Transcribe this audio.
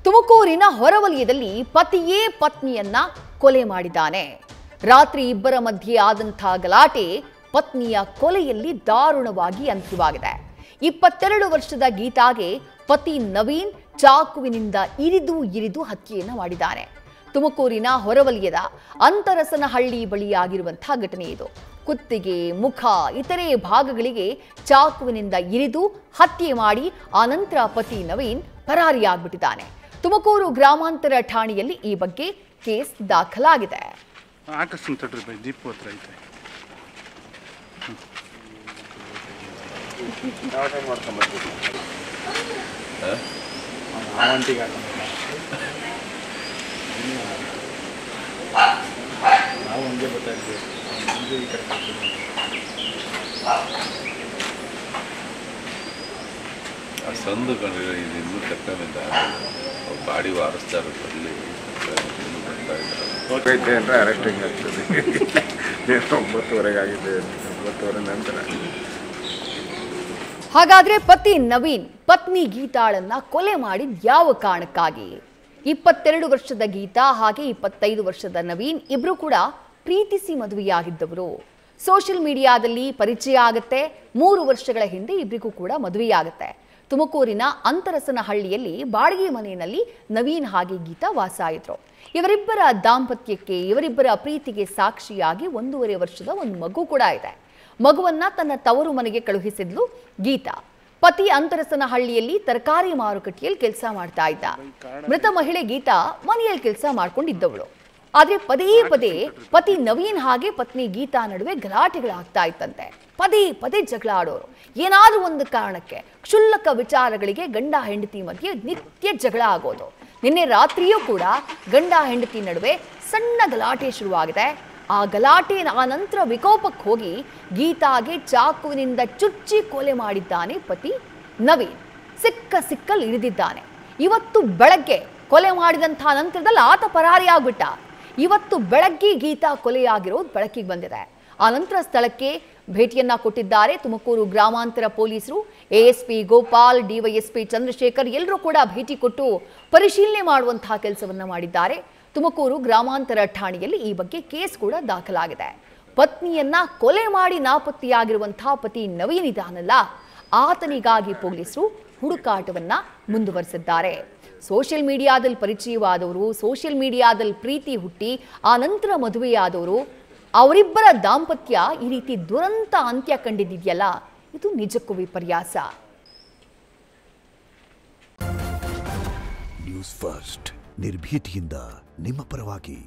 ತುಮಕೂರಿನ ಹೊರವಲಯದಲ್ಲಿ ಪತಿಯೇ ಪತ್ನಿಯನ್ನ ಕೊಲೆ ಮಾಡಿದ್ದಾನೆ. ರಾತ್ರಿ ಇಬ್ಬರ ಮಧ್ಯೆ ಆದಂತಹ ಗಲಾಟೆ ಪತ್ನಿಯ ಕೊಲೆಯಲ್ಲಿ ದಾರುಣವಾಗಿ ಅಂತ್ಯವಾಗಿದೆ. 22 ವರ್ಷದ ಗೀತಾಗೆ ಪತಿ ನವೀನ್ ಚಾಕುವಿನಿಂದ ಇರಿದು ಹತ್ಯೆಯನ್ನ ಮಾಡಿದ್ದಾನೆ. ತುಮಕೂರಿನ ಹೊರವಲಯದ ಅಂತರಸನಹಳ್ಳಿ ಬಳಿಯಾಗಿರುವಂತಹ ಘಟನೆ ಇದು. ಕುತ್ತಿಗೆ, ಮುಖ, ಇತರೆ ಭಾಗಗಳಿಗೆ ಚಾಕುವಿನಿಂದ ಇರಿದು ಹತ್ಯೆ ಮಾಡಿ ಆನಂತರ ಪತಿ ನವೀನ್ ಪರಾರಿಯಾಗ್ಬಿಟ್ಟಿದ್ದಾನೆ. ತುಮಕೂರು ಗ್ರಾಮಾಂತರ ಠಾಣೆಯಲ್ಲಿ ಈ ಬಗ್ಗೆ ಕೇಸ್ ದಾಖಲಾಗಿದೆ. ಸಂದು ಕಂಡ್ರೆ ಇದು ಇನ್ನೂ ತಕ್ಕಂತ ಬಾಡಿ ವಾರಿಸ್ತಾರೆ ಹೋಗೈತೆ ಅಂದರೆ ಅರೆಸ್ಟಿಂಗ್ ಆಗ್ತದೆ. 9:30 ಆಗಿದೆ, 9:30 ನಂತರ. ಹಾಗಾದ್ರೆ ಪತಿ ನವೀನ್ ಪತ್ನಿ ಗೀತಾಳನ್ನ ಕೊಲೆ ಮಾಡಿದ ಯಾವ ಕಾರಣಕ್ಕಾಗಿ? 22 ವರ್ಷದ ಗೀತಾ ಹಾಗೆ 25 ವರ್ಷದ ನವೀನ್ ಇಬ್ರು ಕೂಡ ಪ್ರೀತಿಸಿ ಮದುವೆಯಾಗಿದ್ದವರು. ಸೋಷಿಯಲ್ ಮೀಡಿಯಾದಲ್ಲಿ ಪರಿಚಯ ಆಗುತ್ತೆ. 3 ವರ್ಷಗಳ ಹಿಂದೆ ಇಬ್ಬರಿಗೂ ಕೂಡ ಮದುವೆಯಾಗುತ್ತೆ. ತುಮಕೂರಿನ ಅಂತರಸನಹಳ್ಳಿಯಲ್ಲಿ ಬಾಡಿಗೆ ಮನೆಯಲ್ಲಿ ನವೀನ್ ಹಾಗೆ ಗೀತಾ ವಾಸ ಇದ್ರು. ಇವರಿಬ್ಬರ ದಾಂಪತ್ಯಕ್ಕೆ, ಇವರಿಬ್ಬರ ಪ್ರೀತಿಗೆ ಸಾಕ್ಷಿಯಾಗಿ 1.5 ವರ್ಷದ ಒಂದು ಮಗು ಕೂಡ ಇದೆ. ಮಗುವನ್ನ ತನ್ನ ತವರು ಮನೆಗೆ ಕಳುಹಿಸಿದ್ಲು ಗೀತಾ. ಪತಿ ಅಂತರಸನಹಳ್ಳಿಯಲ್ಲಿ ತರಕಾರಿ ಮಾರುಕಟ್ಟೆಯಲ್ಲಿ ಕೆಲಸ ಮಾಡ್ತಾ ಇದ್ದ. ಮೃತ ಮಹಿಳೆ ಗೀತಾ ಮನೆಯಲ್ಲಿ ಕೆಲಸ ಮಾಡ್ಕೊಂಡಿದ್ದವಳು. ಆದ್ರೆ ಪದೇ ಪತಿ ನವೀನ್ ಹಾಗೆ ಪತ್ನಿ ಗೀತಾ ನಡುವೆ ಗಲಾಟೆಗಳಾಗ್ತಾ ಇತ್ತಂತೆ. ಪದೇ ಜಗಳ ಆಡೋರು. ಏನಾದ್ರೂ ಒಂದು ಕಾರಣಕ್ಕೆ ಕ್ಷುಲ್ಲಕ ವಿಚಾರಗಳಿಗೆ ಗಂಡ ಹೆಂಡತಿ ಮಧ್ಯೆ ನಿತ್ಯ ಜಗಳ ಆಗೋದು. ನಿನ್ನೆ ರಾತ್ರಿಯೂ ಕೂಡ ಗಂಡ ಹೆಂಡತಿ ನಡುವೆ ಸಣ್ಣ ಗಲಾಟೆ ಶುರುವಾಗಿದೆ. ಆ ಗಲಾಟೆ ನಂತರ ವಿಕೋಪಕ್ಕೆ ಹೋಗಿ ಗೀತಾಗೆ ಚಾಕುವಿನಿಂದ ಚುಚ್ಚಿ ಕೊಲೆ ಮಾಡಿದ್ದಾನೆ ಪತಿ ನವೀನ್. ಸಿಕ್ಕಲ್ಲಿ ಇಳಿದಿದ್ದಾನೆ. ಇವತ್ತು ಬೆಳಗ್ಗೆ ಕೊಲೆ ಮಾಡಿದಂತಹ ನಂತರದಲ್ಲಿ ಆತ ಪರಾರಿಯಾಗ್ಬಿಟ್ಟ. ಇವತ್ತು ಬೆಳಗ್ಗೆ ಗೀತಾ ಕೊಲೆಯಾಗಿರೋದು ಬೆಳಕಿಗೆ ಬಂದಿದೆ. ಆ ನಂತರ ಸ್ಥಳಕ್ಕೆ ಭೇಟಿಯನ್ನ ಕೊಟ್ಟಿದ್ದಾರೆ ತುಮಕೂರು ಗ್ರಾಮಾಂತರ ಪೊಲೀಸರು. ಎಎಸ್ಪಿ ಗೋಪಾಲ್, ಡಿವೈಎಸ್ಪಿ ಚಂದ್ರಶೇಖರ್ ಎಲ್ಲರೂ ಕೂಡ ಭೇಟಿ ಕೊಟ್ಟು ಪರಿಶೀಲನೆ ಮಾಡುವಂತಹ ಕೆಲಸವನ್ನ ಮಾಡಿದ್ದಾರೆ. ತುಮಕೂರು ಗ್ರಾಮಾಂತರ ಠಾಣೆಯಲ್ಲಿ ಈ ಬಗ್ಗೆ ಕೇಸ್ ಕೂಡ ದಾಖಲಾಗಿದೆ. ಪತ್ನಿಯನ್ನ ಕೊಲೆ ಮಾಡಿ ನಾಪತ್ತೆಯಾಗಿರುವಂತಹ ಪತಿ ನವೀನ್ ಇದಾನಲ್ಲ, ಆತನಿಗಾಗಿ ಪೊಲೀಸರು ಹುಡುಕಾಟವನ್ನ ಮುಂದುವರೆಸಿದ್ದಾರೆ. ಸೋಷಿಯಲ್ ಮೀಡಿಯಾದಲ್ಲಿ ಪರಿಚಯವಾದವರು, ಸೋಷಿಯಲ್ ಮೀಡಿಯಾದಲ್ಲಿ ಪ್ರೀತಿ ಹುಟ್ಟಿ ಆ ನಂತರ ಮದುವೆಯಾದವರು, ಅವರಿಬ್ಬರ ದಾಂಪತ್ಯ ಈ ರೀತಿ ದುರಂತ ಅಂತ್ಯ ಕಂಡಿದೆಯಲ್ಲ, ಇದು ನಿಜಕ್ಕೂ ವಿಪರ್ಯಾಸ. ನ್ಯೂಸ್ ಫಸ್ಟ್ ನಿರ್ಭೀತಿಯಿಂದ ನಿಮ್ಮ ಪರವಾಗಿ.